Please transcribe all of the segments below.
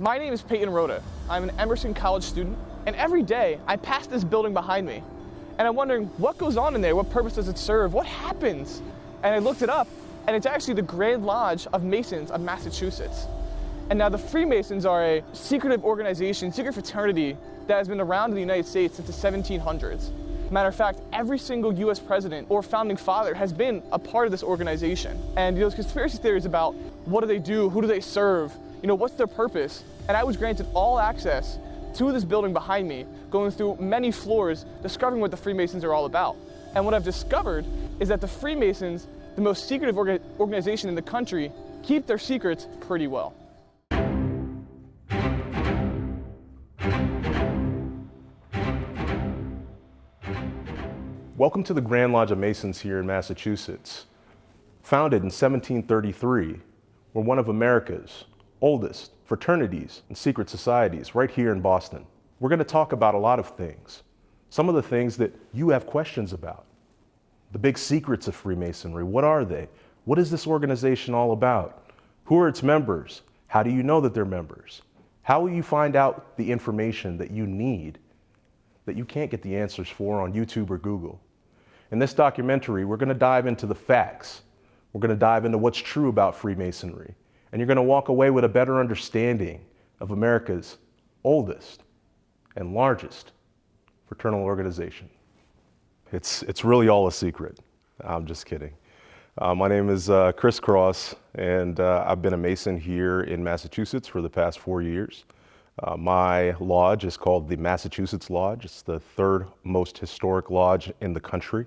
My name is Peyton Rhoda. I'm an Emerson College student, and every day I pass this building behind me, and I'm wondering what goes on in there, what purpose does it serve, what happens? And I looked it up, and it's actually the Grand Lodge of Masons of Massachusetts. And now the Freemasons are a secretive organization, secret fraternity that has been around in the United States since the 1700s. Matter of fact, every single US president or founding father has been a part of this organization. And those conspiracy theories about what do they do, who do they serve, what's their purpose? And I was granted all access to this building behind me, going through many floors, discovering what the Freemasons are all about. And what I've discovered is that the Freemasons, the most secretive organization in the country, keep their secrets pretty well. Welcome to the Grand Lodge of Masons here in Massachusetts. Founded in 1733, we're one of America's oldest fraternities and secret societies right here in Boston. We're going to talk about a lot of things. Some of the things that you have questions about. The big secrets of Freemasonry, what are they? What is this organization all about? Who are its members? How do you know that they're members? How will you find out the information that you need that you can't get the answers for on YouTube or Google? In this documentary, we're going to dive into the facts. We're going to dive into what's true about Freemasonry. And you're going to walk away with a better understanding of America's oldest and largest fraternal organization. It's really all a secret. I'm just kidding. My name is Khris Crosse, and I've been a Mason here in Massachusetts for the past 4 years. My lodge is called the Massachusetts Lodge. It's the third most historic lodge in the country.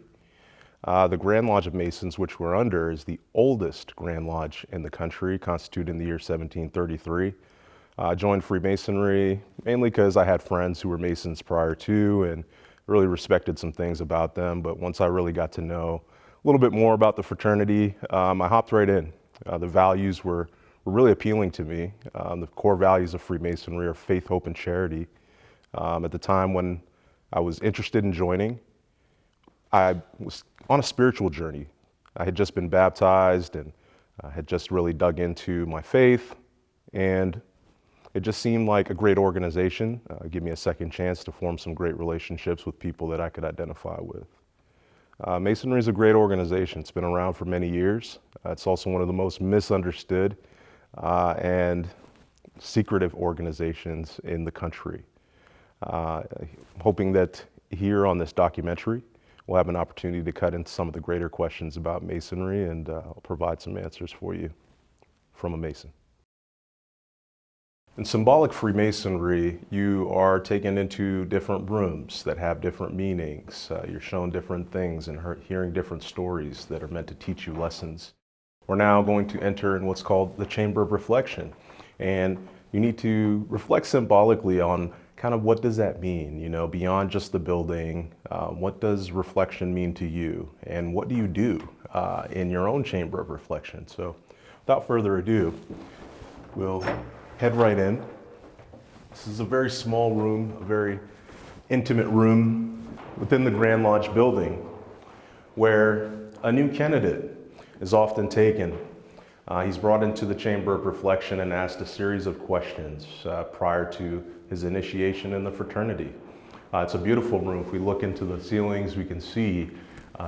The Grand Lodge of Masons, which we're under, is the oldest Grand Lodge in the country, constituted in the year 1733. I joined Freemasonry mainly because I had friends who were Masons prior to and really respected some things about them. But once I really got to know a little bit more about the fraternity, I hopped right in. The values were really appealing to me. The core values of Freemasonry are faith, hope, and charity. At the time when I was interested in joining, I was on a spiritual journey. I had just been baptized and had just really dug into my faith, and it just seemed like a great organization. Give me a second chance to form some great relationships with people that I could identify with. Masonry is a great organization. It's been around for many years. It's also one of the most misunderstood and secretive organizations in the country. Hoping that here on this documentary, we'll have an opportunity to cut into some of the greater questions about Masonry, and I'll provide some answers for you from a Mason. In symbolic Freemasonry, you are taken into different rooms that have different meanings. You're shown different things and hearing different stories that are meant to teach you lessons. We're now going to enter in what's called the Chamber of Reflection. And you need to reflect symbolically on kind of what does that mean, beyond just the building. What does reflection mean to you? And what do you do in your own Chamber of Reflection? So without further ado, we'll head right in. This is a very small room, a very intimate room within the Grand Lodge building where a new candidate is often taken. He's brought into the Chamber of Reflection and asked a series of questions prior to his initiation in the fraternity. It's a beautiful room. If we look into the ceilings, we can see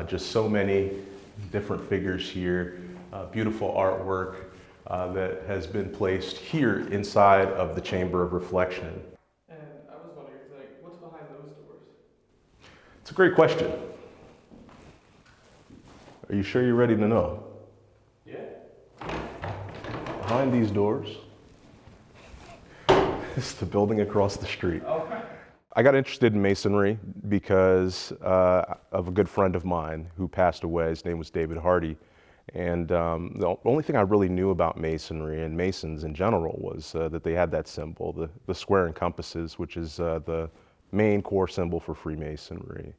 just so many different figures here, beautiful artwork that has been placed here inside of the Chamber of Reflection. And I was wondering, what's behind those doors? It's a great question. Are you sure you're ready to know? Yeah. Behind these doors is the building across the street. Okay. I got interested in Masonry because of a good friend of mine who passed away. His name was David Hardy. And the only thing I really knew about Masonry and Masons in general was that they had that symbol, the square and compasses, which is the main core symbol for Freemasonry.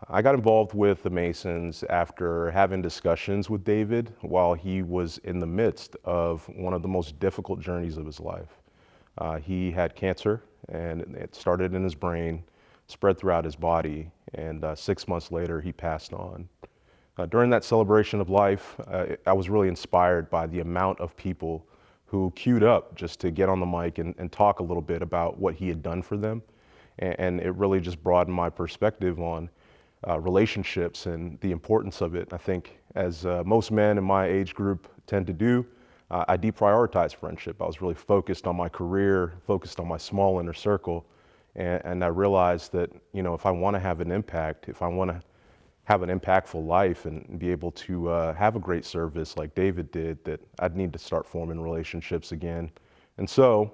I got involved with the Masons after having discussions with David while he was in the midst of one of the most difficult journeys of his life. He had cancer, and it started in his brain, spread throughout his body, and 6 months later he passed on. During that celebration of life, I was really inspired by the amount of people who queued up just to get on the mic and talk a little bit about what he had done for them. And it really just broadened my perspective on relationships and the importance of it. I think as most men in my age group tend to do, I deprioritized friendship. I was really focused on my career, focused on my small inner circle. And I realized that, you know, if I want to have an impact, if I want to have an impactful life and be able to have a great service like David did, that I'd need to start forming relationships again. And so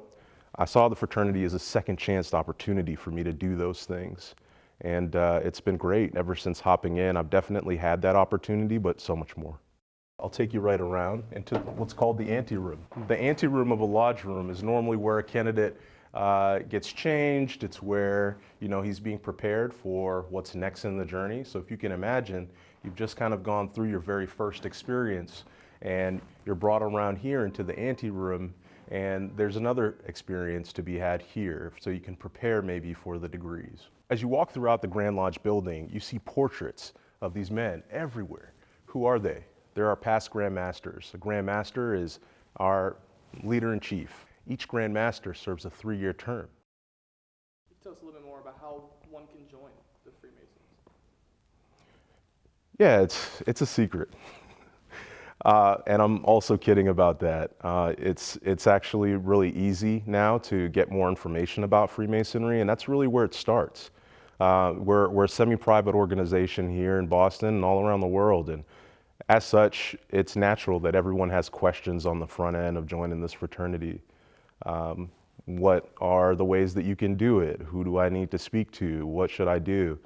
I saw the fraternity as a second chance opportunity for me to do those things. And it's been great ever since hopping in. I've definitely had that opportunity, but so much more. I'll take you right around into what's called the anteroom. The anteroom of a lodge room is normally where a candidate gets changed. It's where, you know, he's being prepared for what's next in the journey. So if you can imagine, you've just kind of gone through your very first experience and you're brought around here into the anteroom, and there's another experience to be had here so you can prepare maybe for the degrees. As you walk throughout the Grand Lodge building, you see portraits of these men everywhere. Who are they? They're our past Grand Masters. A Grand Master is our leader-in-chief. Each Grand Master serves a 3-year term. Can you tell us a little bit more about how one can join the Freemasons? Yeah, it's a secret. And I'm also kidding about that. It's actually really easy now to get more information about Freemasonry, and that's really where it starts. We're a semi-private organization here in Boston and all around the world, and as such, it's natural that everyone has questions on the front end of joining this fraternity. What are the ways that you can do it? Who do I need to speak to? What should I do?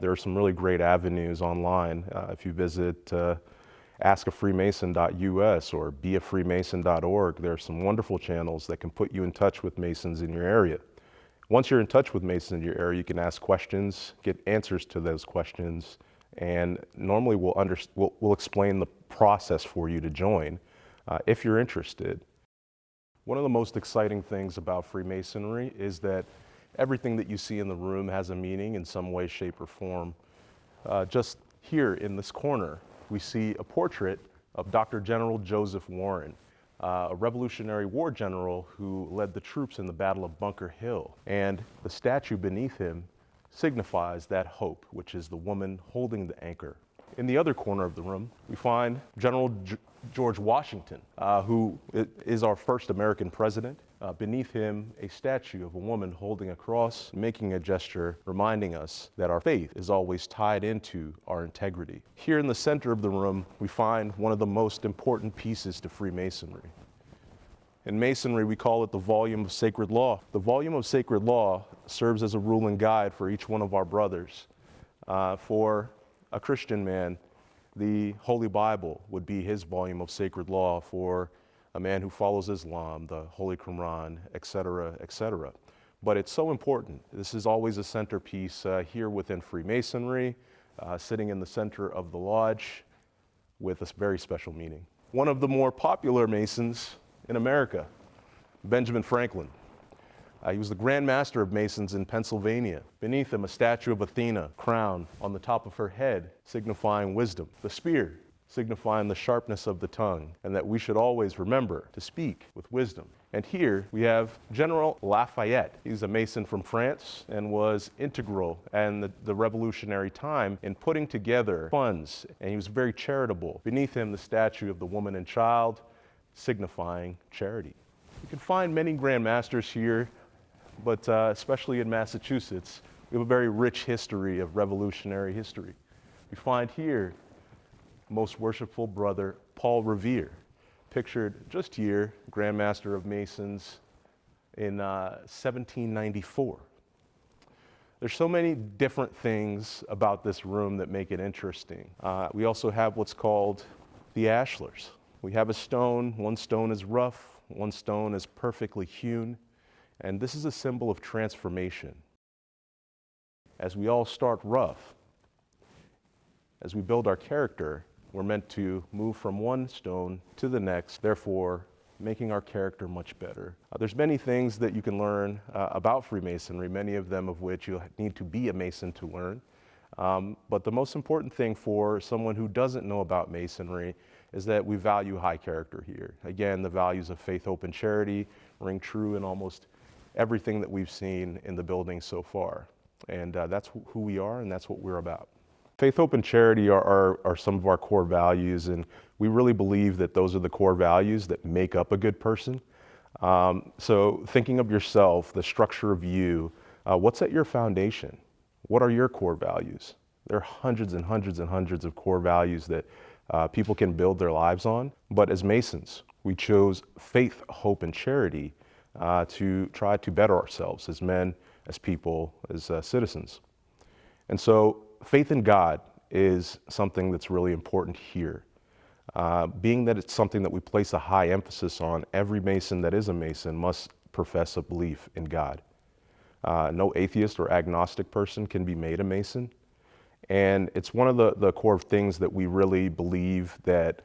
There are some really great avenues online. If you visit askafreemason.us or beafreemason.org, there are some wonderful channels that can put you in touch with Masons in your area. Once you're in touch with Masons in your area, you can ask questions, get answers to those questions, and normally we'll explain the process for you to join if you're interested. One of the most exciting things about Freemasonry is that everything that you see in the room has a meaning in some way, shape, or form. Just here in this corner, we see a portrait of Dr. General Joseph Warren, a Revolutionary War general who led the troops in the Battle of Bunker Hill. And the statue beneath him signifies that hope, which is the woman holding the anchor. In the other corner of the room, we find General George Washington, who is our first American president. Beneath him, a statue of a woman holding a cross, making a gesture, reminding us that our faith is always tied into our integrity. Here in the center of the room, we find one of the most important pieces to Freemasonry. In Masonry, we call it the volume of sacred law. The volume of sacred law serves as a rule and guide for each one of our brothers. For a Christian man, the Holy Bible would be his volume of sacred law. For a man who follows Islam, the Holy Quran, etc., etc. But it's so important. This is always a centerpiece here within Freemasonry, sitting in the center of the lodge with a very special meaning. One of the more popular Masons in America, Benjamin Franklin. He was the Grand Master of Masons in Pennsylvania. Beneath him, a statue of Athena, crown on the top of her head, signifying wisdom. The spear, signifying the sharpness of the tongue, and that we should always remember to speak with wisdom. And here we have General Lafayette. He's a Mason from France and was integral in the revolutionary time in putting together funds, and he was very charitable. Beneath him, the statue of the woman and child, signifying charity. You can find many Grand Masters here, but especially in Massachusetts, we have a very rich history of revolutionary history. We find here Most Worshipful Brother Paul Revere, pictured just here, Grand Master of Masons in 1794. There's so many different things about this room that make it interesting. We also have what's called the ashlars. We have a stone, one stone is rough, one stone is perfectly hewn, and this is a symbol of transformation. As we all start rough, as we build our character, we're meant to move from one stone to the next, therefore making our character much better. There's many things that you can learn about Freemasonry, many of them of which you'll need to be a Mason to learn. But the most important thing for someone who doesn't know about Masonry is that we value high character here. Again, the values of faith, hope, and charity ring true in almost everything that we've seen in the building so far. And that's who we are, and that's what we're about. Faith, hope, and charity are some of our core values, and we really believe that those are the core values that make up a good person. So thinking of yourself, the structure of you, what's at your foundation? What are your core values? There are hundreds and hundreds and hundreds of core values that people can build their lives on. But as Masons, we chose faith, hope, and charity to try to better ourselves as men, as people, as citizens. And so faith in God is something that's really important here. Being that it's something that we place a high emphasis on, every Mason that is a Mason must profess a belief in God. No atheist or agnostic person can be made a Mason. And it's one of the core things that we really believe that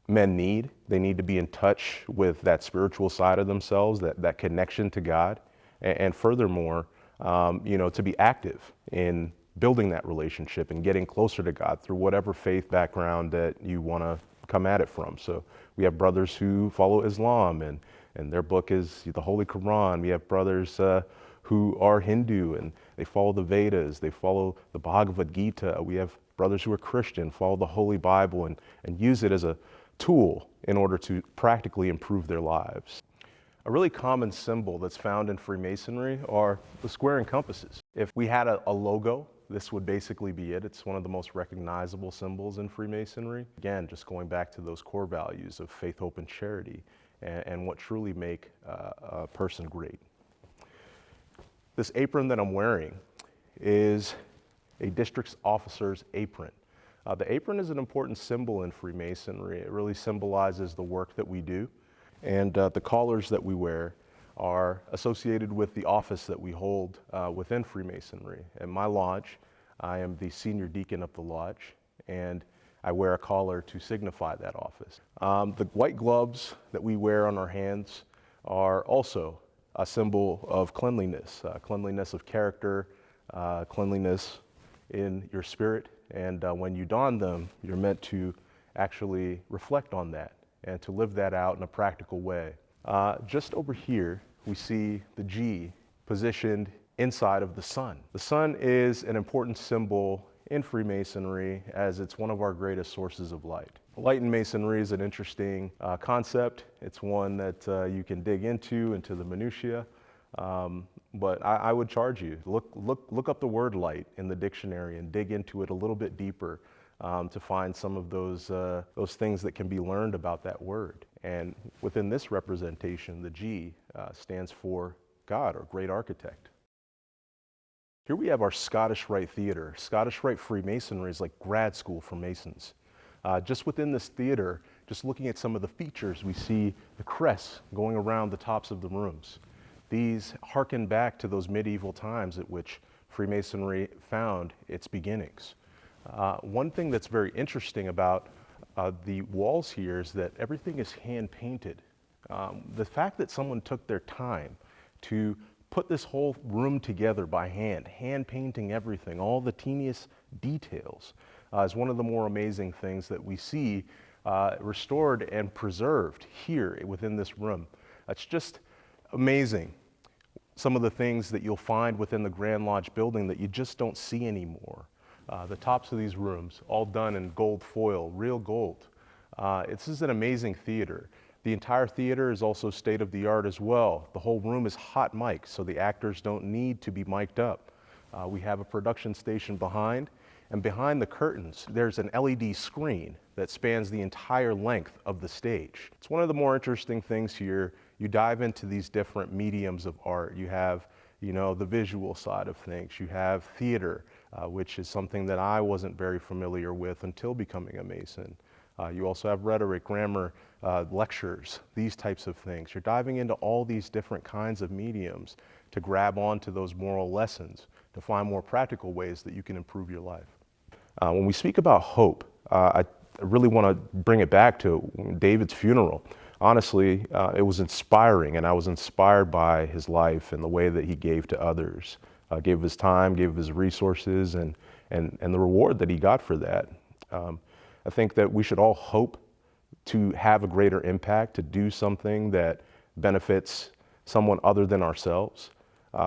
men need. They need to be in touch with that spiritual side of themselves, that connection to God. And furthermore, to be active in building that relationship and getting closer to God through whatever faith background that you want to come at it from. So we have brothers who follow Islam and their book is the Holy Quran. We have brothers who are Hindu and they follow the Vedas, they follow the Bhagavad Gita. We have brothers who are Christian, follow the Holy Bible and use it as a tool in order to practically improve their lives. A really common symbol that's found in Freemasonry are the square and compasses. If we had a logo, this would basically be it. It's one of the most recognizable symbols in Freemasonry. Again, just going back to those core values of faith, hope, and charity, and what truly make a person great. This apron that I'm wearing is a district officer's apron. The apron is an important symbol in Freemasonry. It really symbolizes the work that we do. And the collars that we wear are associated with the office that we hold within Freemasonry. In my lodge, I am the senior deacon of the lodge, and I wear a collar to signify that office. The white gloves that we wear on our hands are also a symbol of cleanliness, cleanliness of character, cleanliness in your spirit. And when you don them, you're meant to actually reflect on that and to live that out in a practical way. Just over here, we see the G positioned inside of the sun. The sun is an important symbol in Freemasonry as it's one of our greatest sources of light. Light in Masonry is an interesting concept. It's one that you can dig into the minutiae. But I would charge you, look up the word light in the dictionary and dig into it a little bit deeper to find some of those things that can be learned about that word. And within this representation, the G stands for God, or Great Architect. Here we have our Scottish Rite Theatre. Scottish Rite Freemasonry is like grad school for Masons. Just within this theater, just looking at some of the features, we see the crests going around the tops of the rooms. These harken back to those medieval times at which Freemasonry found its beginnings. One thing that's very interesting about the walls here is that everything is hand painted. The fact that someone took their time to put this whole room together by hand painting everything, all the teeniest details, is one of the more amazing things that we see restored and preserved here within this room. It's just amazing. Some of the things that you'll find within the Grand Lodge building that you just don't see anymore. The tops of these rooms, all done in gold foil, real gold. This is an amazing theater. The entire theater is also state-of-the-art as well. The whole room is hot mic'd, so the actors don't need to be mic'd up. We have a production station behind, and behind the curtains, there's an LED screen that spans the entire length of the stage. It's one of the more interesting things here. You dive into these different mediums of art. You have, the visual side of things. You have theater, which is something that I wasn't very familiar with until becoming a Mason. You also have rhetoric, grammar, lectures, these types of things. You're diving into all these different kinds of mediums to grab onto those moral lessons, to find more practical ways that you can improve your life. When we speak about hope, I really want to bring it back to David's funeral. Honestly, it was inspiring, and I was inspired by his life and the way that he gave to others, gave of his time, gave of his resources, and the reward that he got for that. I think that we should all hope to have a greater impact, to do something that benefits someone other than ourselves,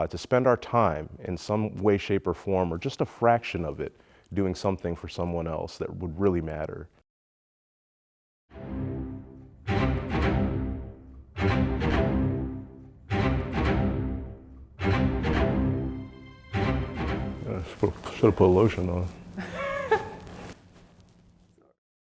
to spend our time in some way, shape, or form, or just a fraction of it, doing something for someone else that would really matter. Should have put lotion on.